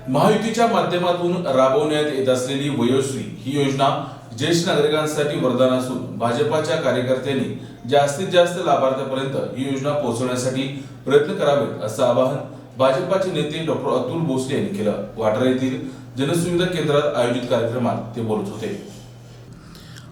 महायुतीच्या माध्यमातून राबवण्यात येत असलेली वयोश्री ही योजना ज्येष्ठ नागरिकांसाठी वरदान असून भाजपाच्या कार्यकर्त्यांनी जास्तीत जास्त लाभार्थ्यांपर्यंत ही योजना पोहोचवण्यासाठी प्रयत्न करावेत असं आवाहन भाजपाचे नेते डॉक्टर अतुल भोसले यांनी केलं। वाटारा येथील जनसुविधा केंद्रात आयोजित कार्यक्रमात ते बोलत होते।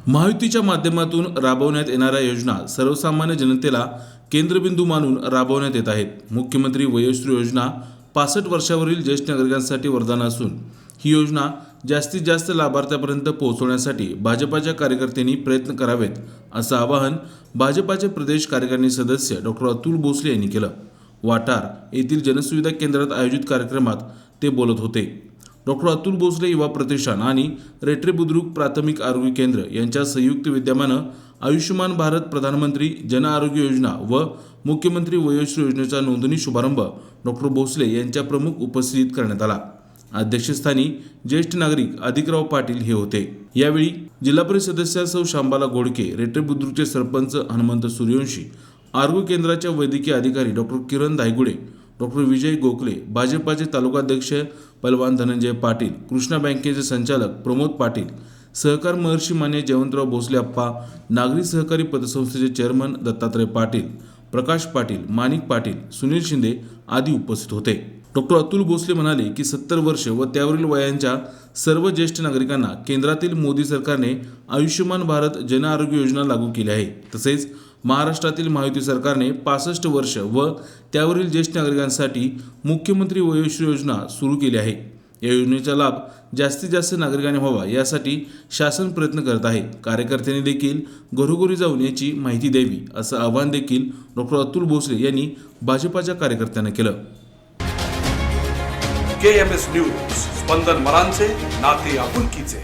महायुतीच्या माध्यमातून राबवण्यात येणाऱ्या योजना सर्वसामान्य जनतेला केंद्रबिंदू मानून राबवण्यात येत आहेत। मुख्यमंत्री वयोश्री योजना 65 वर्षावरील ज्येष्ठ नागरिकांसाठी वरदान असून ही योजना जास्तीत जास्त लाभार्थ्यांपर्यंत पोहोचवण्यासाठी भाजपाच्या कार्यकर्त्यांनी प्रयत्न करावेत असं आवाहन भाजपाचे प्रदेश कार्यकारिणी सदस्य डॉक्टर अतुल भोसले यांनी केलं। वाटार येथील जनसुविधा केंद्रात आयोजित कार्यक्रमात ते बोलत होते। डॉक्टर अतुल भोसले युवा प्रतिष्ठान आणि रेट्रे बुद्रुक प्राथमिक आरोग्य केंद्र यांच्या संयुक्त विद्यमानं आयुष्यमान भारत प्रधानमंत्री जन आरोग्य योजना व मुख्यमंत्री वयोश्री योजनेचा नोंदणी शुभारंभ डॉक्टर भोसले यांच्या प्रमुख उपस्थितीत करण्यात आला। अध्यक्षस्थानी ज्येष्ठ नागरिक अधिकराव पाटील हे होते। यावेळी जिल्हा परिषद सदस्य सौ शांबाला घोडके, रेट्रे बुद्रुकचे सरपंच हनुमंत सूर्यवंशी, आरोग्य केंद्राच्या वैद्यकीय अधिकारी डॉक्टर किरण धायगुडे, डॉक्टर विजय गोखले, भाजपाचे तालुकाध्यक्ष पहलवान धनंजय पाटील, कृष्णा बँकेचे संचालक प्रमोद पाटील, सहकार महर्षी मान्य जयवंतराव भोसले अप्पा, नागरी सहकारी पतसंस्थेचे चेअरमन दत्तात्रय पाटील, प्रकाश पाटील, माणिक पाटील, सुनील शिंदे आदी उपस्थित होते। डॉक्टर अतुल भोसले म्हणाले की 70 वर्ष व त्यावरील वयांच्या सर्व ज्येष्ठ नागरिकांना केंद्रातील मोदी सरकारने आयुष्यमान भारत जन आरोग्य योजना लागू केली आहे। तसेच महाराष्ट्रातील महायुती सरकारने 65 वर्ष व त्यावरील ज्येष्ठ नागरिकांसाठी मुख्यमंत्री वयोश्री योजना सुरू केली आहे। या योजनेचा लाभ जास्तीत जास्त नागरिकांनी व्हावा यासाठी शासन प्रयत्न करत आहे। कार्यकर्त्यांनी देखील घरोघरी जाऊन याची माहिती द्यावी असं आवाहन देखील डॉक्टर अतुल भोसले यांनी भाजपाच्या कार्यकर्त्यांना केलं। KMS न्यूज, स्पंदन मरांचे नाते आपुलकीचे।